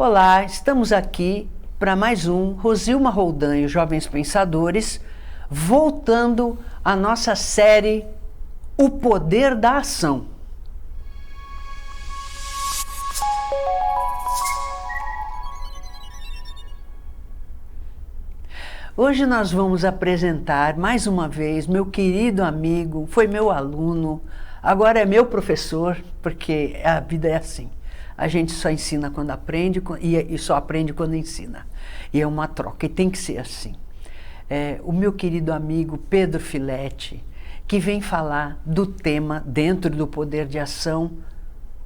Olá, estamos aqui para mais um Rosilma Roldan e os Jovens Pensadores, voltando à nossa série O Poder da Ação. Hoje nós vamos apresentar mais uma vez meu querido amigo, foi meu aluno, agora é meu professor, porque a vida é assim. A gente só ensina quando aprende e só aprende quando ensina. E é uma troca, e tem que ser assim. O meu querido amigo Pedro Filetti, que vem falar do tema, dentro do poder de ação,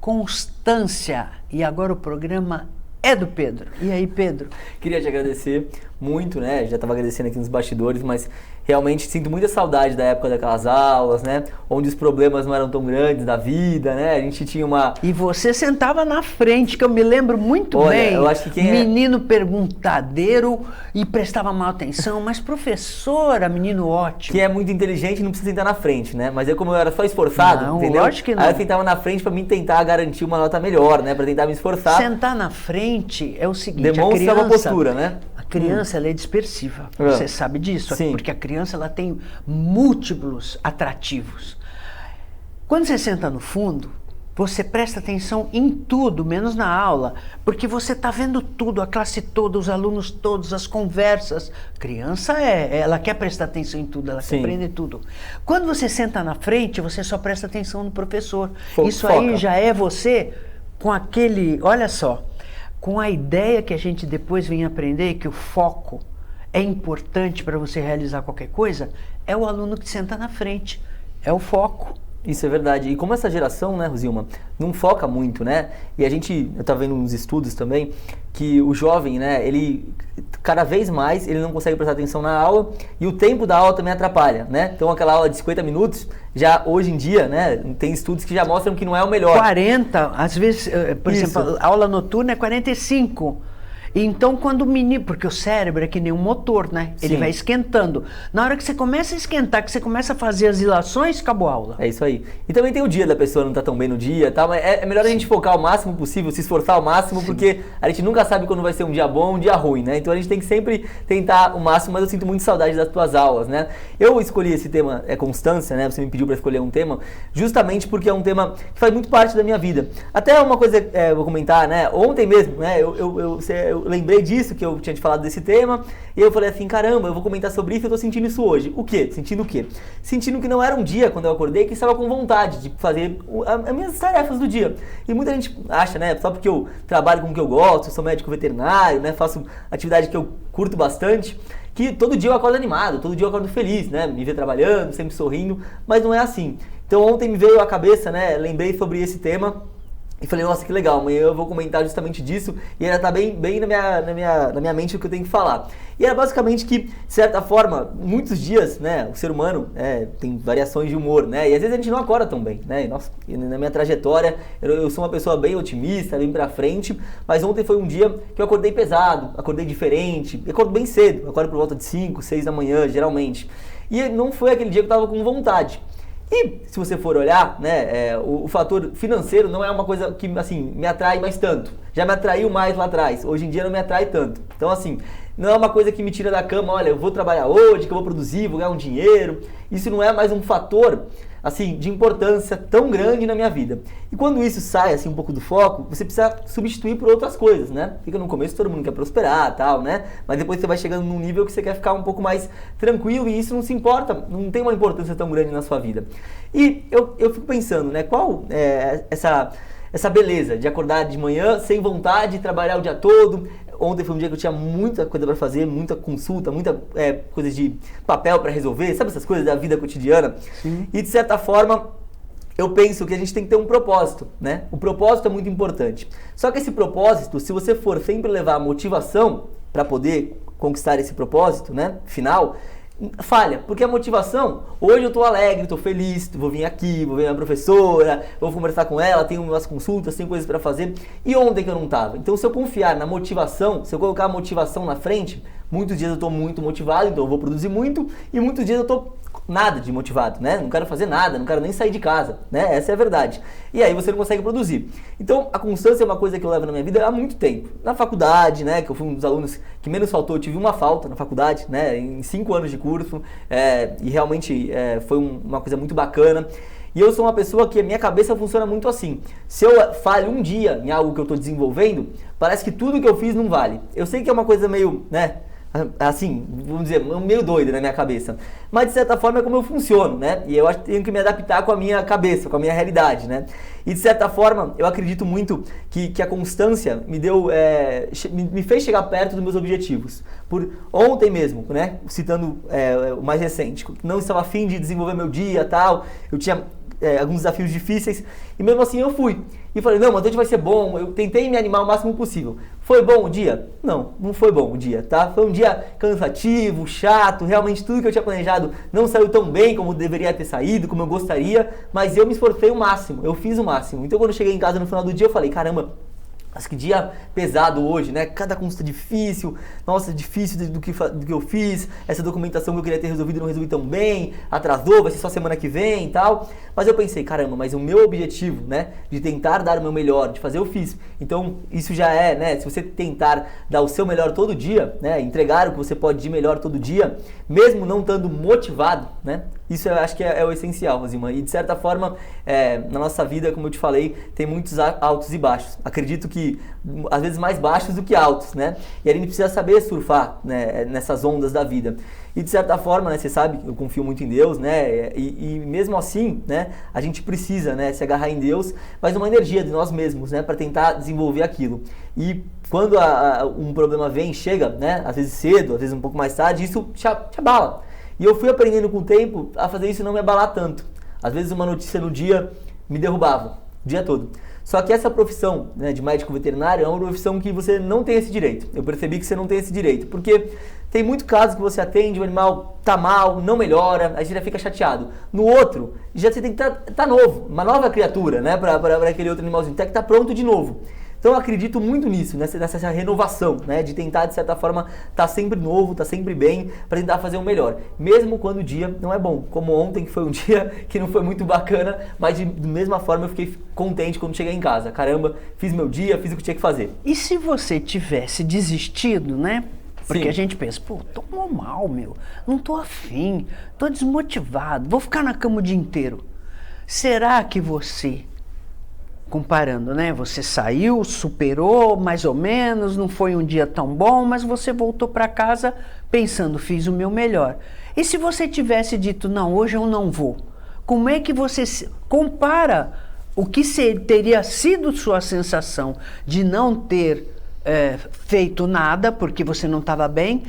constância. E agora o programa é do Pedro. E aí, Pedro? Queria te agradecer muito, né? Já estava agradecendo aqui nos bastidores, mas realmente sinto muita saudade da época daquelas aulas, né? Onde os problemas não eram tão grandes da vida, né? A gente tinha uma... E você sentava na frente, que eu me lembro muito bem. Eu acho que quem menino perguntadeiro e prestava mal atenção, mas professora, menino ótimo. Quem é muito inteligente não precisa sentar na frente, né? Mas eu, como eu era só esforçado, não, entendeu? Lógico que não. Aí eu sentava na frente para mim tentar garantir uma nota melhor, né? Para tentar me esforçar. Sentar na frente é o seguinte, demonstra uma postura, né? A criança ela é dispersiva, você sabe disso? Sim. Porque a criança ela tem múltiplos atrativos. Quando você senta no fundo, você presta atenção em tudo, menos na aula, porque você está vendo tudo, a classe toda, os alunos todos, as conversas. Criança ela quer prestar atenção em tudo, ela quer aprender tudo. Quando você senta na frente, você só presta atenção no professor. Isso aí já é você com aquele, olha só, com a ideia que a gente depois vem aprender, que o foco é importante para você realizar qualquer coisa, é o aluno que senta na frente, é o foco. Isso é verdade. E como essa geração, né, Rosilma, não foca muito, né? E eu estava vendo uns estudos também, que o jovem, né, ele cada vez mais ele não consegue prestar atenção na aula e o tempo da aula também atrapalha, né? Então aquela aula de 50 minutos, já hoje em dia, né, tem estudos que já mostram que não é o melhor. 40, às vezes, por exemplo, a aula noturna é 45. Então, quando o menino... Porque o cérebro é que nem um motor, né? Ele vai esquentando. Na hora que você começa a esquentar, que você começa a fazer as ilações, acabou a aula. É isso aí. E também tem o dia da pessoa não estar tão bem no dia, tá? Mas é melhor a gente focar o máximo possível, se esforçar ao máximo, porque a gente nunca sabe quando vai ser um dia bom ou um dia ruim, né? Então a gente tem que sempre tentar o máximo, mas eu sinto muito saudade das tuas aulas, né? Eu escolhi esse tema, constância, né? Você me pediu para escolher um tema, justamente porque é um tema que faz muito parte da minha vida. Até uma coisa, vou comentar, né? Ontem mesmo, né? Eu lembrei disso, que eu tinha te falado desse tema, e eu falei assim, caramba, eu vou comentar sobre isso, eu tô sentindo isso hoje. O quê? Sentindo o quê? Sentindo que não era um dia, quando eu acordei, que estava com vontade de fazer as minhas tarefas do dia. E muita gente acha, né, só porque eu trabalho com o que eu gosto, sou médico veterinário, né, faço atividade que eu curto bastante, que todo dia eu acordo animado, todo dia eu acordo feliz, né, me ver trabalhando, sempre sorrindo, mas não é assim. Então ontem me veio à cabeça, né, lembrei sobre esse tema, e falei, nossa, que legal, amanhã eu vou comentar justamente disso e ainda tá bem na minha mente o que eu tenho que falar. E era basicamente que, de certa forma, muitos dias, né, o ser humano tem variações de humor, né, e às vezes a gente não acorda tão bem, né, e na minha trajetória eu sou uma pessoa bem otimista, bem pra frente, mas ontem foi um dia que eu acordei pesado, acordei diferente, eu acordo bem cedo, eu acordo por volta de 5, 6 da manhã, geralmente, e não foi aquele dia que eu tava com vontade. E se você for olhar, né, o fator financeiro não é uma coisa que assim, me atrai mais tanto. Já me atraiu mais lá atrás, hoje em dia não me atrai tanto. Então assim, não é uma coisa que me tira da cama, olha, eu vou trabalhar hoje, que eu vou produzir, vou ganhar um dinheiro. Isso não é mais um fator assim, de importância tão grande na minha vida. E quando isso sai assim um pouco do foco, você precisa substituir por outras coisas, né? Fica no começo todo mundo quer prosperar, tal, né? Mas depois você vai chegando num nível que você quer ficar um pouco mais tranquilo e isso não se importa, não tem uma importância tão grande na sua vida. E eu fico pensando, né, qual é essa beleza de acordar de manhã sem vontade de trabalhar o dia todo. Ontem foi um dia que eu tinha muita coisa para fazer, muita consulta, muita coisa de papel para resolver, sabe essas coisas da vida cotidiana? Sim. E de certa forma, eu penso que a gente tem que ter um propósito, né? O propósito é muito importante. Só que esse propósito, se você for sempre levar a motivação para poder conquistar esse propósito, né, final, falha, porque a motivação, hoje eu tô alegre, tô feliz, vou vir aqui, vou ver minha professora, vou conversar com ela, tenho umas consultas, tenho coisas para fazer, e ontem que eu não tava. Então se eu confiar na motivação, se eu colocar a motivação na frente, muitos dias eu tô muito motivado, então eu vou produzir muito, e muitos dias eu tô nada de motivado, né? Não quero fazer nada, não quero nem sair de casa, né? Essa é a verdade. E aí você não consegue produzir. Então, a constância é uma coisa que eu levo na minha vida há muito tempo. Na faculdade, né? Que eu fui um dos alunos que menos faltou, eu tive uma falta na faculdade, né? Em 5 anos de curso, e realmente foi uma coisa muito bacana. E eu sou uma pessoa que a minha cabeça funciona muito assim. Se eu falho um dia em algo que eu estou desenvolvendo, parece que tudo que eu fiz não vale. Eu sei que é uma coisa meio, né? Assim, vamos dizer, meio doido na minha cabeça. Mas de certa forma é como eu funciono, né? E eu acho que tenho que me adaptar com a minha cabeça, com a minha realidade, né? E de certa forma eu acredito muito que a constância me deu, me fez chegar perto dos meus objetivos. Por ontem mesmo, né? Citando o mais recente, não estava afim de desenvolver meu dia, tal. Eu tinha alguns desafios difíceis e mesmo assim eu fui. E falei, não, mas hoje vai ser bom. Eu tentei me animar o máximo possível. Foi bom o dia? Não foi bom o dia, tá? Foi um dia cansativo, chato, realmente tudo que eu tinha planejado não saiu tão bem como deveria ter saído, como eu gostaria, mas eu me esforcei o máximo, eu fiz o máximo. Então quando eu cheguei em casa no final do dia eu falei, caramba, mas que dia pesado hoje, né? Cada consulta difícil, nossa, difícil do que eu fiz, essa documentação que eu queria ter resolvido não resolvi tão bem, atrasou, vai ser só semana que vem e tal. Mas eu pensei, caramba, mas o meu objetivo, né, de tentar dar o meu melhor, de fazer, eu fiz. Então, isso já é, né, se você tentar dar o seu melhor todo dia, né, entregar o que você pode de melhor todo dia, mesmo não estando motivado, né, isso eu acho que é o essencial, Rosilma. E de certa forma, na nossa vida, como eu te falei, tem muitos altos e baixos. Acredito que, às vezes, mais baixos do que altos, né? E a gente precisa saber surfar, né, nessas ondas da vida. E de certa forma, né, você sabe, eu confio muito em Deus, né? E mesmo assim, né, a gente precisa, né, se agarrar em Deus, mas uma energia de nós mesmos, né, para tentar desenvolver aquilo. E quando um problema vem, chega, né, às vezes cedo, às vezes um pouco mais tarde, isso te abala. E eu fui aprendendo com o tempo a fazer isso e não me abalar tanto. Às vezes uma notícia no dia me derrubava, o dia todo. Só que essa profissão, né, de médico veterinário é uma profissão que você não tem esse direito. Eu percebi que você não tem esse direito, porque tem muito caso que você atende, o animal tá mal, não melhora, aí você já fica chateado. No outro, já você tem que tá novo, uma nova criatura, né, para aquele outro animalzinho, tem que estar pronto de novo. Então eu acredito muito nisso, nessa renovação, né, de tentar de certa forma estar sempre novo, estar sempre bem, para tentar fazer o melhor, mesmo quando o dia não é bom, como ontem, que foi um dia que não foi muito bacana, mas de mesma forma eu fiquei contente quando cheguei em casa. Caramba, fiz meu dia, fiz o que tinha que fazer. E se você tivesse desistido, né? Porque Sim. a gente pensa, pô, tô mal, meu, não tô afim, tô desmotivado, vou ficar na cama o dia inteiro. Será que você, comparando, né? Você saiu, superou mais ou menos, não foi um dia tão bom, mas você voltou para casa pensando, fiz o meu melhor. E se você tivesse dito, não, hoje eu não vou, como é que você compara o que teria sido sua sensação de não ter feito nada, porque você não estava bem,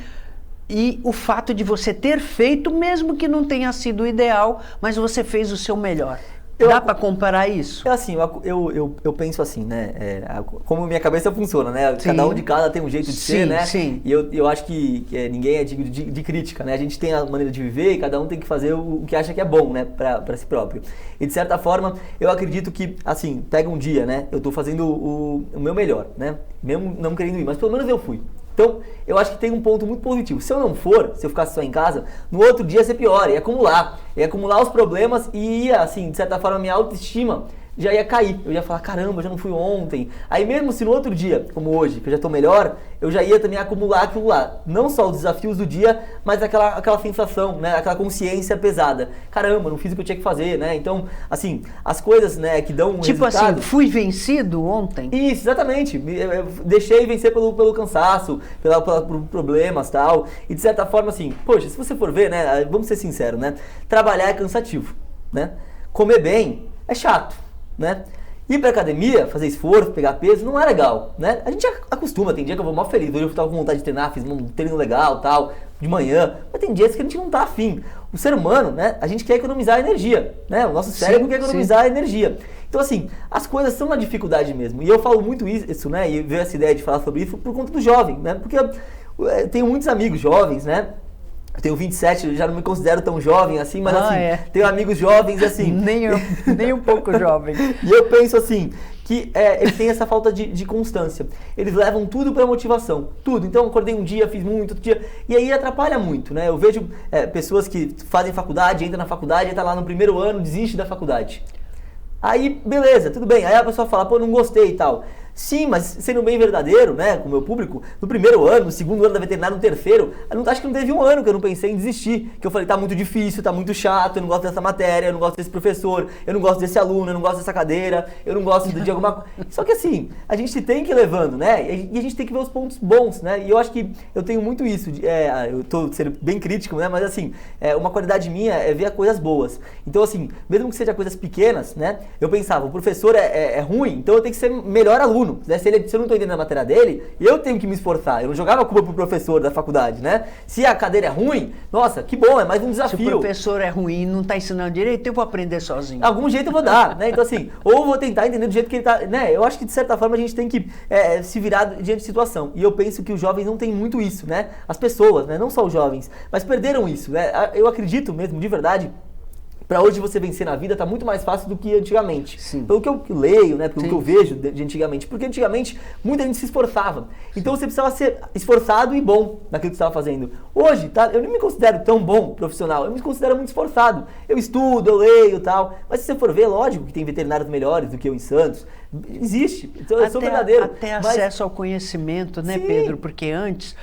e o fato de você ter feito, mesmo que não tenha sido o ideal, mas você fez o seu melhor? Dá para comparar isso? Assim, eu penso assim, né? Como minha cabeça funciona, né? Sim. Cada um de cada tem um jeito de ser, né? Sim. E eu acho que ninguém é digno de crítica, né? A gente tem a maneira de viver e cada um tem que fazer o que acha que é bom, né? Pra si próprio. E de certa forma, eu acredito que, assim, pega um dia, né? Eu tô fazendo o meu melhor, né? Mesmo não querendo ir, mas pelo menos eu fui. Então, eu acho que tem um ponto muito positivo. Se eu não for, se eu ficasse só em casa, no outro dia ia ser pior, ia acumular os problemas e ia, assim, de certa forma, minha autoestima já ia cair. Eu ia falar, caramba, eu já não fui ontem. Aí mesmo se no outro dia, como hoje, que eu já tô melhor, eu já ia também acumular aquilo lá. Não só os desafios do dia, mas aquela sensação, né? Aquela consciência pesada. Caramba, não fiz o que eu tinha que fazer, né? Então, assim, as coisas, né, que dão um tipo resultado... assim, fui vencido ontem? Isso, exatamente. Eu deixei vencer pelo cansaço, por problemas e tal. E de certa forma, assim, poxa, se você for ver, né, vamos ser sinceros, né? Trabalhar é cansativo, né? Comer bem é chato, né? Ir pra academia, fazer esforço, pegar peso, não é legal, né? A gente acostuma, tem dia que eu vou mal feliz, hoje eu tava com vontade de treinar, fiz um treino legal, tal, de manhã, mas tem dias que a gente não tá afim. O ser humano, né, a gente quer economizar energia, né? O nosso cérebro quer economizar energia. Então, assim, as coisas são uma dificuldade mesmo. E eu falo muito isso, né, e veio essa ideia de falar sobre isso por conta do jovem, né? Porque eu tenho muitos amigos jovens, né? Eu tenho 27, eu já não me considero tão jovem assim, mas tenho amigos jovens assim. Nem um pouco jovem. E eu penso assim, que eles têm essa falta de constância. Eles levam tudo para motivação, tudo. Então, eu acordei um dia, fiz muito, outro dia, e aí atrapalha muito, né? Eu vejo pessoas que fazem faculdade, entram na faculdade, está lá no primeiro ano, desiste da faculdade. Aí, beleza, tudo bem. Aí a pessoa fala, pô, não gostei e tal. Sim, mas sendo bem verdadeiro, né, com o meu público, no primeiro ano, no segundo ano da veterinária, no terceiro, acho que não teve um ano que eu não pensei em desistir. Que eu falei, tá muito difícil, tá muito chato, eu não gosto dessa matéria, eu não gosto desse professor, eu não gosto desse aluno, eu não gosto dessa cadeira, eu não gosto de alguma coisa. Só que assim, a gente tem que ir levando, né, e a gente tem que ver os pontos bons, né, e eu acho que eu tenho muito isso, eu tô sendo bem crítico, né, mas assim, uma qualidade minha é ver coisas boas. Então assim, mesmo que seja coisas pequenas, né, eu pensava, o professor é ruim, então eu tenho que ser melhor aluno. Né? Se eu não estou entendendo a matéria dele, eu tenho que me esforçar. Eu não jogava a culpa pro professor da faculdade, né? Se a cadeira é ruim, nossa, que bom, é mais um desafio. Se o professor é ruim e não está ensinando direito, eu vou aprender sozinho. Algum jeito eu vou dar, né? Então assim, ou vou tentar entender do jeito que ele tá, né? Eu acho que de certa forma a gente tem que se virar diante de situação. E eu penso que os jovens não têm muito isso, né? As pessoas, né? Não só os jovens, mas perderam isso, né? Eu acredito mesmo, de verdade, para hoje você vencer na vida tá muito mais fácil do que antigamente. Sim. Pelo que eu leio, né, pelo que eu vejo de antigamente. Porque antigamente muita gente se esforçava. Então você precisava ser esforçado e bom naquilo que você estava fazendo. Hoje, tá, eu não me considero tão bom profissional, eu me considero muito esforçado. Eu estudo, eu leio e tal. Mas se você for ver, lógico que tem veterinários melhores do que eu em Santos. Existe. Então eu sou verdadeiro. Até acesso ao conhecimento, né, sim, Pedro? Porque antes,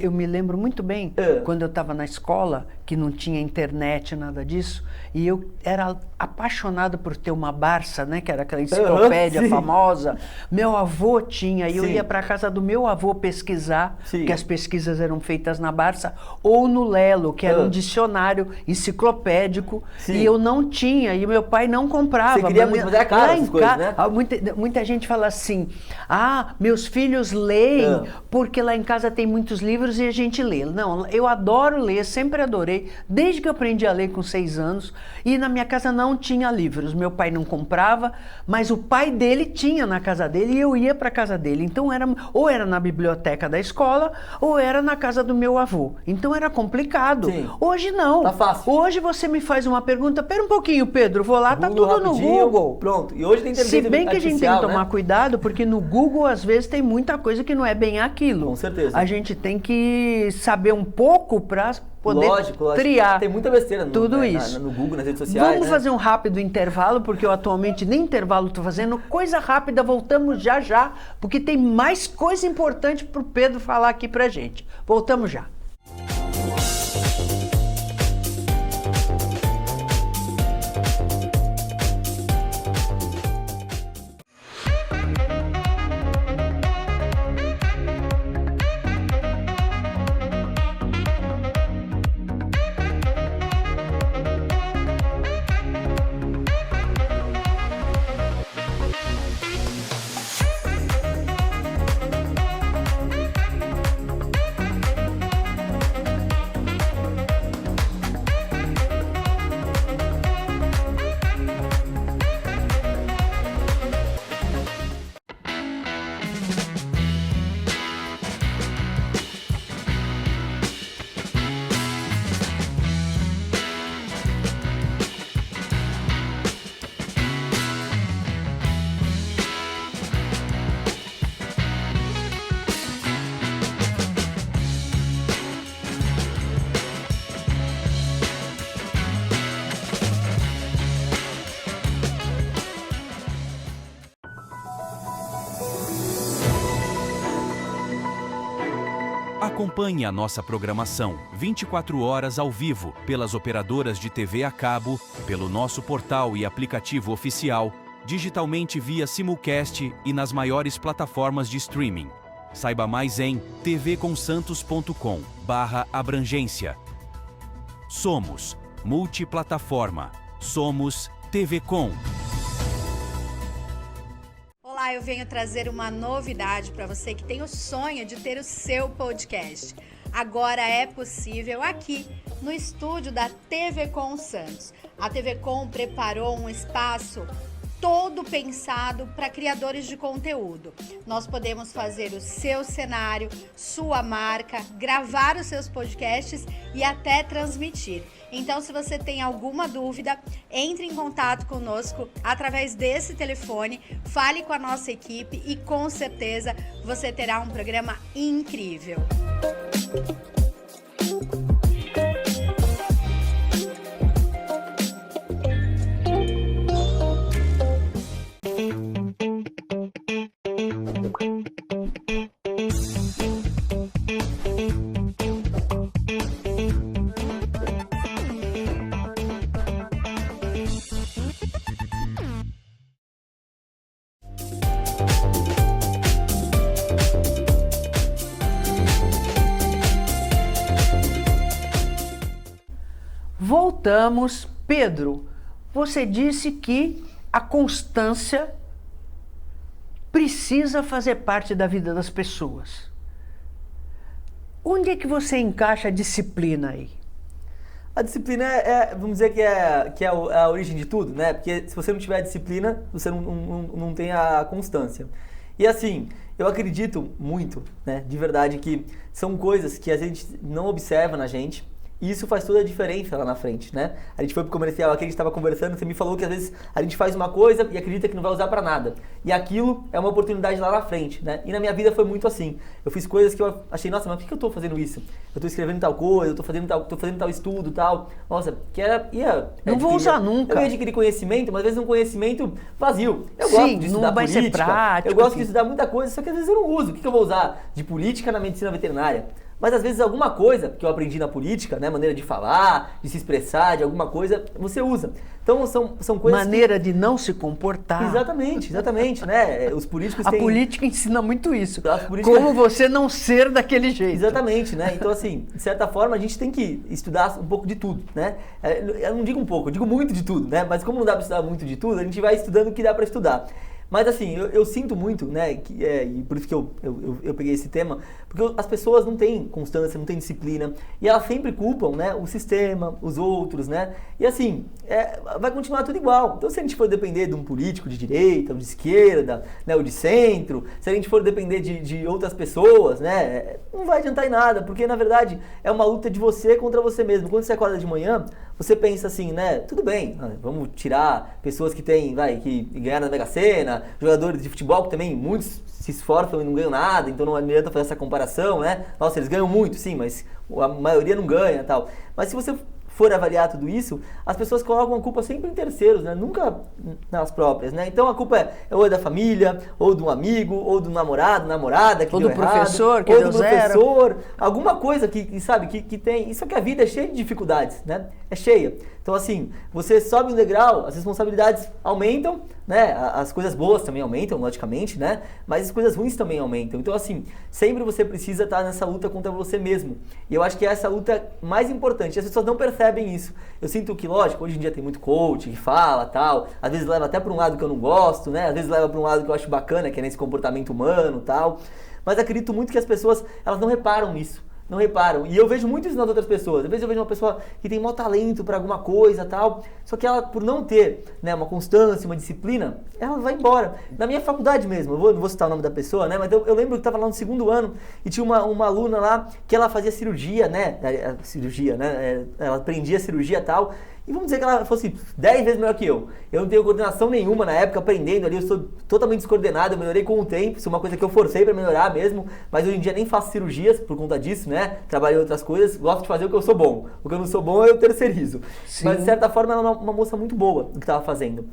eu me lembro muito bem, quando eu estava na escola, que não tinha internet, nada disso, e eu era apaixonado por ter uma Barça, né, que era aquela enciclopédia famosa. Meu avô tinha, e eu ia para a casa do meu avô pesquisar, porque as pesquisas eram feitas na Barça, ou no Lelo, que era um dicionário enciclopédico, e eu não tinha, e meu pai não comprava. Você queria muito, mas era caro essas coisas, né? Muita gente fala assim, meus filhos leem porque lá em casa tem muitos livros e a gente lê. Não, eu adoro ler, sempre adorei, desde que eu aprendi a ler com 6 anos, e na minha casa não tinha livros. Meu pai não comprava, mas o pai dele tinha na casa dele e eu ia para a casa dele. Então ou era na biblioteca da escola ou era na casa do meu avô. Então era complicado. Sim. Hoje não. Tá fácil. Hoje você me faz uma pergunta, pera um pouquinho, Pedro, vou lá, tá tudo no Google. Pronto. E hoje tem Se bem que a gente tem que tomar cuidado, porque no Google às vezes tem muita coisa que não é bem aquilo. Com certeza. A gente tem que saber um pouco para poder triar. Tem muita besteira tudo isso. No Google, nas redes sociais. Vamos fazer um rápido intervalo, porque eu atualmente nem intervalo estou fazendo. Coisa rápida, voltamos já, porque tem mais coisa importante para o Pedro falar aqui pra gente. Voltamos já. Acompanhe a nossa programação 24 horas ao vivo pelas operadoras de TV a cabo, pelo nosso portal e aplicativo oficial, digitalmente via simulcast e nas maiores plataformas de streaming. Saiba mais em tvcomsantos.com/abrangência. Somos multiplataforma. Somos TV Com. Olá, eu venho trazer uma novidade para você que tem o sonho de ter o seu podcast. Agora é possível aqui no estúdio da TV Com Santos. A TV Com preparou um espaço todo pensado para criadores de conteúdo. Nós podemos fazer o seu cenário, sua marca, gravar os seus podcasts e até transmitir. Então, se você tem alguma dúvida, entre em contato conosco através desse telefone, fale com a nossa equipe e com certeza você terá um programa incrível. Voltamos. Pedro, você disse que a constância precisa fazer parte da vida das pessoas. Onde é que você encaixa a disciplina aí? A disciplina vamos dizer que é a origem de tudo, né? Porque se você não tiver disciplina, você não tem a constância. E assim, eu acredito muito, né, de verdade, que são coisas que a gente não observa na gente. E isso faz toda a diferença lá na frente, né? A gente foi pro comercial aqui, a gente estava conversando, você me falou que às vezes a gente faz uma coisa e acredita que não vai usar para nada. E aquilo é uma oportunidade lá na frente, né? E na minha vida foi muito assim. Eu fiz coisas que eu achei, nossa, mas por que eu tô fazendo isso? Eu tô escrevendo tal coisa, eu tô fazendo tal estudo, tal. Nossa, que não vou usar nunca. Eu ia adquirir conhecimento, mas às vezes um conhecimento vazio. Eu Sim, gosto de estudar não vai política, ser prático. eu gosto de estudar muita coisa, só que às vezes eu não uso. O que eu vou usar de política na medicina veterinária? Mas às vezes alguma coisa que eu aprendi na política, né, maneira de falar, de se expressar, de alguma coisa, você usa. Então são coisas maneira de não se comportar. Exatamente, né? Os políticos A têm... política ensina muito isso. Política... Como você não ser daquele jeito. Exatamente, né? Então assim, de certa forma a gente tem que estudar um pouco de tudo, né? Eu não digo um pouco, eu digo muito de tudo, né? Mas como não dá para estudar muito de tudo, a gente vai estudando o que dá para estudar. Mas assim, eu sinto muito, né, e por isso que eu peguei esse tema, porque as pessoas não têm constância, não têm disciplina, e elas sempre culpam, né, o sistema, os outros, né, e assim, vai continuar tudo igual. Então se a gente for depender de um político de direita, ou de esquerda, né, ou de centro, se a gente for depender de outras pessoas, né, não vai adiantar em nada, porque na verdade é uma luta de você contra você mesmo. Quando você acorda de manhã, você pensa assim, né, tudo bem, vamos tirar pessoas que que ganharam na Mega Sena, jogadores de futebol que também muitos se esforçam e não ganham nada, então não adianta fazer essa comparação, né? Nossa, eles ganham muito, sim, mas a maioria não ganha e tal. Mas se você for avaliar tudo isso, as pessoas colocam a culpa sempre em terceiros, né? Nunca nas próprias, né? Então a culpa é ou da família, ou de um amigo, ou do namorado, namorada que ou deu do errado, professor que ou deu do professor, alguma coisa que sabe, que tem... Isso é que a vida é cheia de dificuldades, né? É cheia. Então assim, você sobe um degrau, as responsabilidades aumentam, né? As coisas boas também aumentam, logicamente, né? Mas as coisas ruins também aumentam. Então assim, sempre você precisa estar nessa luta contra você mesmo. E eu acho que é essa luta mais importante. As pessoas não percebem isso. Eu sinto que, lógico, hoje em dia tem muito coach que fala, tal, às vezes leva até para um lado que eu não gosto, né? Às vezes leva para um lado que eu acho bacana, que é nesse comportamento humano, tal. Mas acredito muito que as pessoas, elas não reparam nisso. Não reparam. E eu vejo muito isso nas outras pessoas. Às vezes eu vejo uma pessoa que tem maior talento para alguma coisa, tal, só que ela, por não ter, né, uma constância, uma disciplina, ela vai embora. Na minha faculdade mesmo, não vou citar o nome da pessoa, né, mas eu lembro que estava lá no segundo ano e tinha uma aluna lá que ela fazia cirurgia, né, ela aprendia cirurgia e tal. E vamos dizer que ela fosse 10 vezes melhor que eu. Eu não tenho coordenação nenhuma na época, aprendendo ali, eu sou totalmente descoordenado, eu melhorei com o tempo, isso é uma coisa que eu forcei para melhorar mesmo, mas hoje em dia nem faço cirurgias por conta disso, né? Trabalhei em outras coisas, gosto de fazer o que eu sou bom. O que eu não sou bom eu terceirizo. Sim. Mas de certa forma ela é uma moça muito boa no que estava fazendo.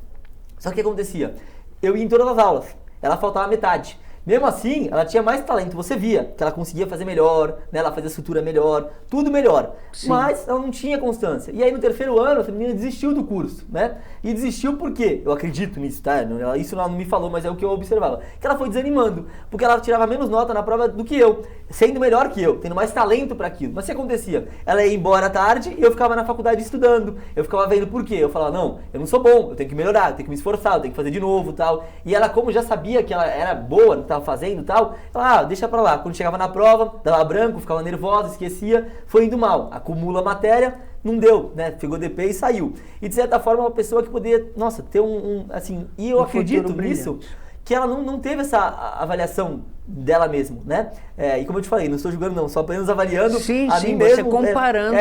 Só que o que acontecia? Eu ia em todas as aulas, ela faltava metade. Mesmo assim, ela tinha mais talento, você via que ela conseguia fazer melhor, né? Ela fazia estrutura melhor, tudo melhor. Sim. Mas ela não tinha constância. E aí no terceiro ano, essa menina desistiu do curso, né? E desistiu por quê? Eu acredito nisso, tá? Isso ela não me falou, mas é o que eu observava. Que ela foi desanimando, porque ela tirava menos nota na prova do que eu, sendo melhor que eu, tendo mais talento para aquilo. Mas o que acontecia? Ela ia embora à tarde e eu ficava na faculdade estudando. Eu ficava vendo por quê. Eu falava, não, eu não sou bom, eu tenho que melhorar, eu tenho que me esforçar, eu tenho que fazer de novo, tal. E ela, como já sabia que ela era boa, tava fazendo e tal, ela, deixa pra lá. Quando chegava na prova, dava branco, ficava nervosa, esquecia, foi indo mal. Acumula matéria, não deu, né? Pegou DP e saiu. E de certa forma, uma pessoa que poderia, nossa, ter assim, e eu acredito nisso, que ela não teve essa avaliação dela mesmo, né? E como eu te falei, não estou julgando não, só apenas avaliando a mim mesmo. Você comparando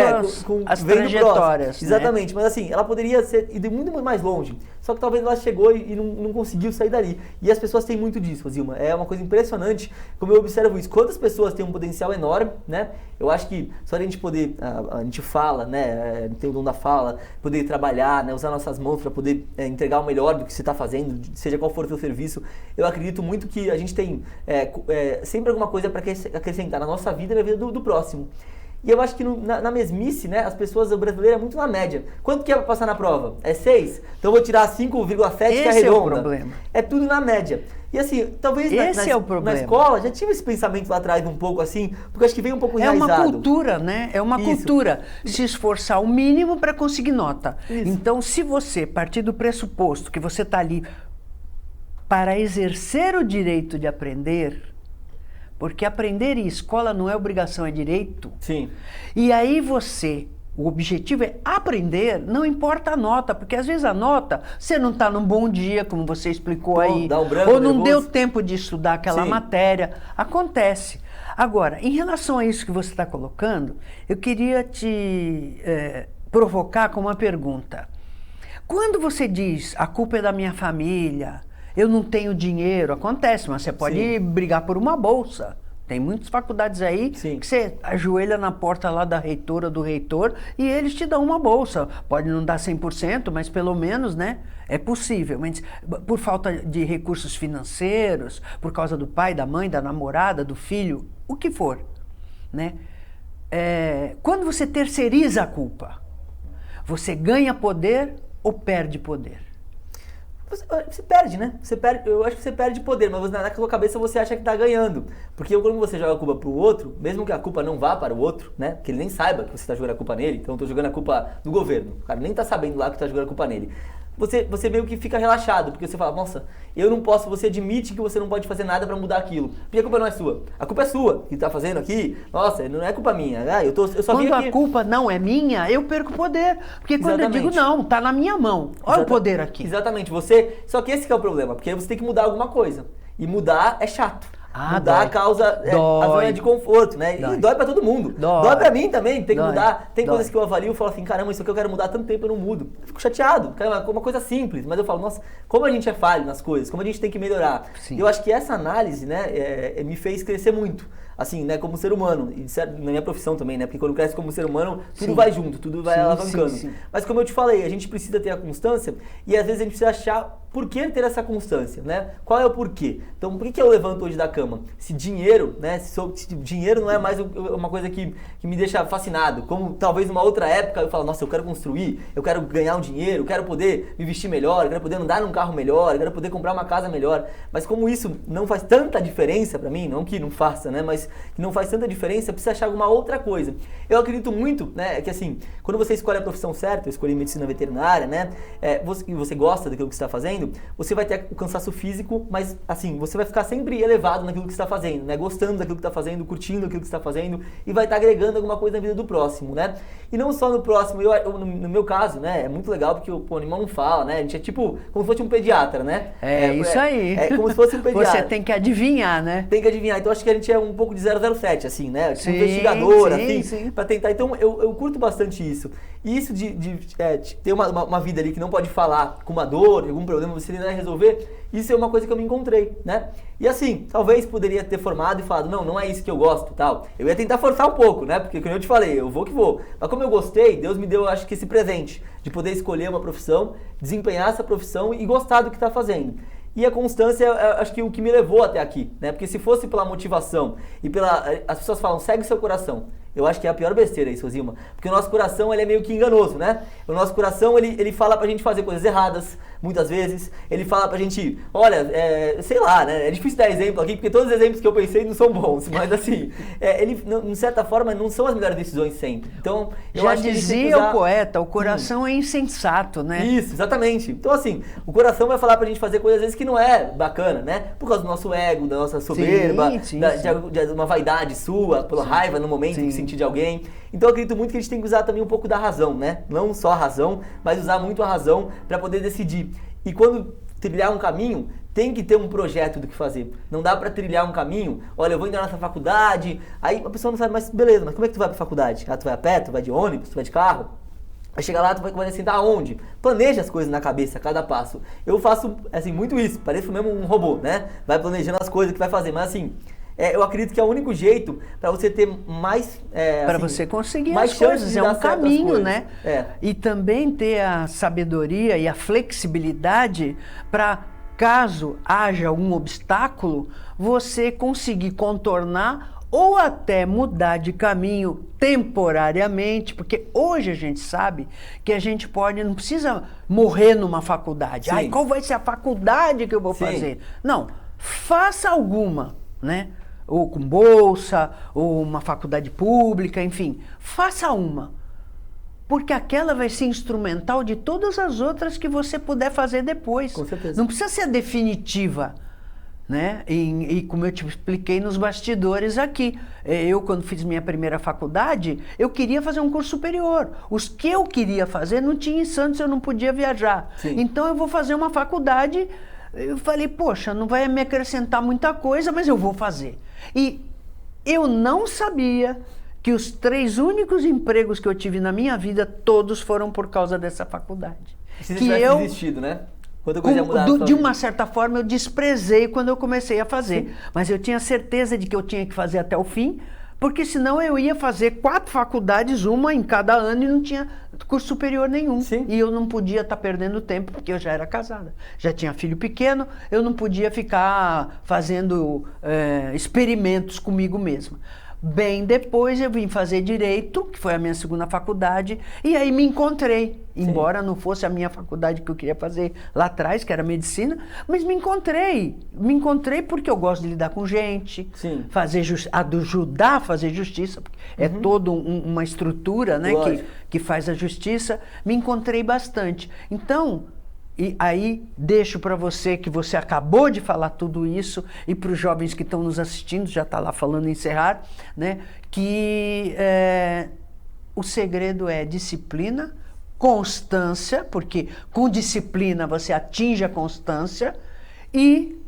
as trajetórias. Né? Exatamente, mas assim, ela poderia ir muito mais longe, só que talvez ela chegou e não conseguiu sair dali. E as pessoas têm muito disso, Zilma, é uma coisa impressionante como eu observo isso. Quantas pessoas têm um potencial enorme, né? Eu acho que só a gente poder, a gente fala, né? Tem o dom da fala, poder trabalhar, né? Usar nossas mãos para poder entregar o melhor do que você está fazendo, seja qual for o seu serviço. Eu acredito muito que a gente tem sempre alguma coisa para acrescentar na nossa vida e na vida do próximo. E eu acho que na mesmice, né, as pessoas, o brasileiro é muito na média. Quanto que é para passar na prova? É 6? Então eu vou tirar 5,7 que é redonda. Esse é o problema. É tudo na média. E assim, talvez na escola já tive esse pensamento lá atrás um pouco assim, porque acho que veio um pouco enraizado. É uma cultura, né? É uma cultura. Se esforçar o mínimo para conseguir nota. Isso. Então, se você partir do pressuposto que você está ali para exercer o direito de aprender, porque aprender em escola não é obrigação, é direito. Sim. E aí o objetivo é aprender, não importa a nota, porque às vezes a nota, você não está num bom dia, como você explicou aí, dá um branco, ou não nervoso. deu tempo de estudar aquela matéria. Acontece. Agora, em relação a isso que você está colocando, eu queria te provocar com uma pergunta. Quando você diz, a culpa é da minha família, eu não tenho dinheiro, acontece, mas você pode brigar por uma bolsa. Tem muitas faculdades aí que você ajoelha na porta lá da reitora, do reitor, e eles te dão uma bolsa. Pode não dar 100%, mas pelo menos, né, é possível. Mas por falta de recursos financeiros, por causa do pai, da mãe, da namorada, do filho, o que for, né? Quando você terceiriza a culpa, você ganha poder ou perde poder? Você perde, né? Eu acho que você perde poder, mas na sua cabeça você acha que está ganhando. Porque quando você joga a culpa para o outro, mesmo que a culpa não vá para o outro, né? Que ele nem saiba que você está jogando a culpa nele, então eu estou jogando a culpa no governo. O cara nem está sabendo lá que está jogando a culpa nele. Você meio que fica relaxado, porque você fala, nossa, eu não posso, você admite que você não pode fazer nada para mudar aquilo. Porque a culpa não é sua. A culpa é sua, que está fazendo aqui, nossa, não é culpa minha. Eu só vim aqui. Quando a culpa não é minha, eu perco poder. Porque quando eu digo, não, está na minha mão. Olha o poder aqui. Exatamente, só que esse que é o problema, porque você tem que mudar alguma coisa. E mudar é chato. Mudar dói. Causa a zona de conforto, né? E dói pra todo mundo. Dói pra mim também, tem que mudar. Tem coisas que eu avalio e falo assim, caramba, isso aqui eu quero mudar há tanto tempo, eu não mudo. Eu fico chateado, é uma coisa simples, mas eu falo, nossa, como a gente é falho nas coisas, como a gente tem que melhorar. E eu acho que essa análise, né, me fez crescer muito. Assim, né, como ser humano, e na minha profissão também, né, porque quando cresce como ser humano, tudo vai junto, tudo vai alavancando. Mas como eu te falei, a gente precisa ter a constância e às vezes a gente precisa achar por que ter essa constância, né? Qual é o porquê? Então, por que eu levanto hoje da cama? Se dinheiro, né, se dinheiro não é mais uma coisa que me deixa fascinado, como talvez numa outra época eu falo, nossa, eu quero construir, eu quero ganhar um dinheiro, eu quero poder me vestir melhor, eu quero poder andar num carro melhor, eu quero poder comprar uma casa melhor. Mas como isso não faz tanta diferença pra mim, não que não faça, né, mas que não faz tanta diferença, precisa achar alguma outra coisa. Eu acredito muito, né, que assim, quando você escolhe a profissão certa, eu escolhi medicina veterinária, né, você gosta daquilo que você está fazendo, você vai ter o cansaço físico, mas assim, você vai ficar sempre elevado naquilo que você está fazendo, né, gostando daquilo que está fazendo, curtindo aquilo que você está fazendo e vai estar agregando alguma coisa na vida do próximo, né. E não só no próximo, no meu caso, né, é muito legal porque o animal não fala, né, a gente é tipo, como se fosse um pediatra, né. Isso aí. É como se fosse um pediatra. Você tem que adivinhar, né. Tem que adivinhar, então acho que a gente é um pouco de 007, assim, né, tipo investigador, assim, pra tentar, então eu curto bastante isso. E isso de ter uma vida ali que não pode falar com uma dor, algum problema, você tentar resolver, isso é uma coisa que eu me encontrei, né? E assim, talvez poderia ter formado e falado, não é isso que eu gosto, tal. Eu ia tentar forçar um pouco, né? Porque como eu te falei, eu vou que vou. Mas como eu gostei, Deus me deu, acho que esse presente de poder escolher uma profissão, desempenhar essa profissão e gostar do que está fazendo. E a constância, acho que o que me levou até aqui, né? Porque se fosse pela motivação e as pessoas falam, segue seu coração. Eu acho que é a pior besteira isso, Zilma. Porque o nosso coração, ele é meio que enganoso, né? O nosso coração, ele fala pra gente fazer coisas erradas, muitas vezes. Ele fala pra gente, olha, sei lá, né? É difícil dar exemplo aqui, porque todos os exemplos que eu pensei não são bons, mas assim, ele, de certa forma, não são as melhores decisões sempre. Então, eu Já acho que dizia o poeta, o coração é insensato, né? Isso, exatamente. Então, assim, o coração vai falar pra gente fazer coisas às vezes que não é bacana, né? Por causa do nosso ego, da nossa soberba, de uma vaidade sua, pela raiva no momento que sentir de alguém. Então eu acredito muito que a gente tem que usar também um pouco da razão, né? Não só a razão, mas usar muito a razão para poder decidir. E quando trilhar um caminho, tem que ter um projeto do que fazer. Não dá para trilhar um caminho, olha, eu vou entrar nessa faculdade, aí a pessoa não sabe, mas beleza, mas como é que tu vai pra faculdade? Ah, tu vai a pé, tu vai de ônibus, tu vai de carro? Vai chegar lá, tu vai sentar aonde? Planeja as coisas na cabeça, cada passo. Eu faço, assim, muito isso, pareço mesmo um robô, né? Vai planejando as coisas que vai fazer, mas assim... eu acredito que é o único jeito para você ter mais... para assim, você conseguir mais as coisas, é um caminho, né? É. E também ter a sabedoria e a flexibilidade para, caso haja algum obstáculo, você conseguir contornar ou até mudar de caminho temporariamente, porque hoje a gente sabe que a gente não precisa morrer numa faculdade. Sim. Ai, qual vai ser a faculdade que eu vou fazer? Não, faça alguma, né? Ou com bolsa, ou uma faculdade pública, enfim, faça uma. Porque aquela vai ser instrumental de todas as outras que você puder fazer depois. Com certeza. Não precisa ser definitiva, né? E como eu te expliquei nos bastidores aqui, eu quando fiz minha primeira faculdade, eu queria fazer um curso superior. Os que eu queria fazer não tinha em Santos, eu não podia viajar. Sim. Então eu vou fazer uma faculdade. Eu falei, poxa, não vai me acrescentar muita coisa, mas eu vou fazer. E eu não sabia que os 3 únicos empregos que eu tive na minha vida, todos foram por causa dessa faculdade. Se você que tivesse desistido, né? Quanta coisa ia mudar na sua de vida. uma certa forma, eu desprezei quando eu comecei a fazer. Sim. Mas eu tinha certeza de que eu tinha que fazer até o fim, porque senão eu ia fazer 4 faculdades, uma em cada ano, e não tinha curso superior nenhum. Sim. E eu não podia estar perdendo tempo, porque eu já era casada. Já tinha filho pequeno, eu não podia ficar fazendo experimentos comigo mesma. Bem depois eu vim fazer Direito, que foi a minha segunda faculdade, e aí me encontrei. Sim. Embora não fosse a minha faculdade que eu queria fazer lá atrás, que era Medicina, mas me encontrei. Me encontrei porque eu gosto de lidar com gente, Sim. ajudar a fazer justiça, porque é toda uma estrutura, né, que faz a justiça. Me encontrei bastante. Então... E aí deixo para você, que você acabou de falar tudo isso, e para os jovens que estão nos assistindo, já está lá falando em encerrar, né, que o segredo é disciplina, constância, porque com disciplina você atinge a constância, e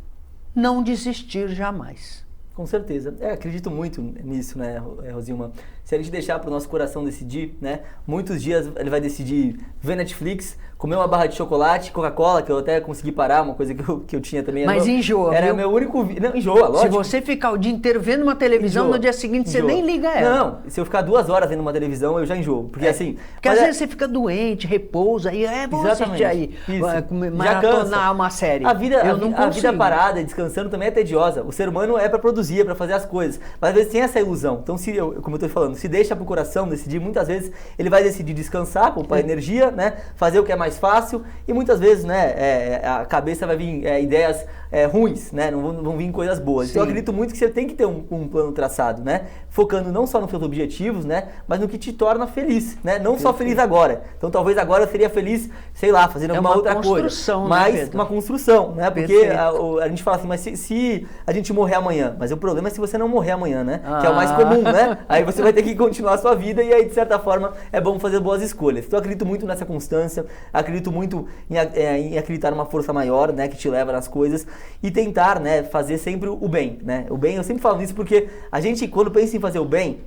não desistir jamais. Com certeza. Acredito muito nisso, né, Rosilma? Se a gente deixar para o nosso coração decidir, né, muitos dias ele vai decidir ver Netflix, comer uma barra de chocolate, Coca-Cola, que eu até consegui parar, uma coisa que eu tinha também. Mas enjoa, era viu? meu único... Não, enjoa, lógico. Se você ficar o dia inteiro vendo uma televisão, no dia seguinte você nem liga ela. Não, se eu ficar 2 horas vendo uma televisão, eu já enjoo. Porque assim... Porque às vezes você fica doente, repousa, aí vou assistir aí, maratonar uma série. A vida parada, descansando também é tediosa. O ser humano é para produzir, é para fazer as coisas. Mas às vezes tem essa ilusão. Então, como eu estou falando, se deixa pro coração decidir, muitas vezes ele vai decidir descansar, poupar energia, né? Fazer o que é mais fácil, e muitas vezes, né, a cabeça vai vir ideias ruins, né? Não vão vir coisas boas. Sim. Então eu acredito muito que você tem que ter um plano traçado, né? Focando não só nos seus objetivos, né? Mas no que te torna feliz, né? Não só feliz agora. Então talvez agora eu seria feliz, sei lá, fazendo alguma outra coisa. Mas uma construção, né? Porque a gente fala assim, mas se a gente morrer amanhã, mas o problema é se você não morrer amanhã, né? Que é o mais comum, né? Aí você vai ter que continuar a sua vida, e aí de certa forma é bom fazer boas escolhas. Então eu acredito muito nessa constância, acredito muito em acreditar numa força maior, né? Que te leva nas coisas, e tentar, né? Fazer sempre o bem, né? O bem, eu sempre falo isso porque a gente, quando pensa em fazer o bem,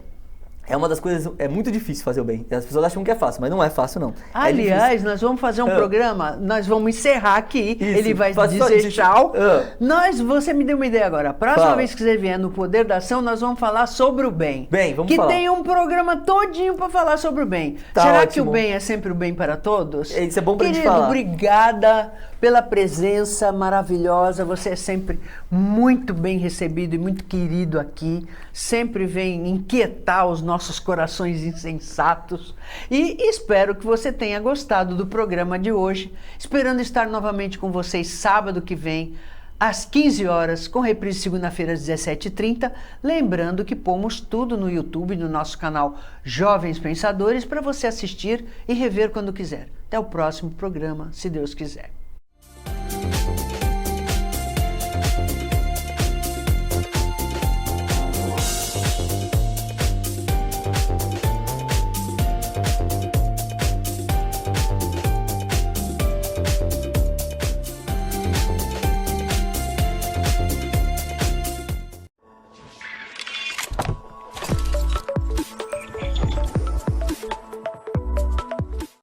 é uma das coisas, é muito difícil fazer o bem. As pessoas acham que é fácil, mas não é fácil, não. Aliás, nós vamos fazer um programa, nós vamos encerrar aqui, ele vai dizer tchau. Você me deu uma ideia agora. A próxima vez que você vier no Poder da Ação, nós vamos falar sobre o bem. Vamos falar. Que tem um programa todinho para falar sobre o bem. Tá, será ótimo. que o bem é sempre o bem para todos? Isso é bom pra gente falar. falar. Obrigada pela presença maravilhosa. Você é sempre muito bem recebido e muito querido aqui. Sempre vem inquietar os nossos corações insensatos. E espero que você tenha gostado do programa de hoje. Esperando estar novamente com vocês sábado que vem, às 15 horas, com reprise segunda-feira às 17h30. Lembrando que pomos tudo no YouTube, no nosso canal Jovens Pensadores, para você assistir e rever quando quiser. Até o próximo programa, se Deus quiser.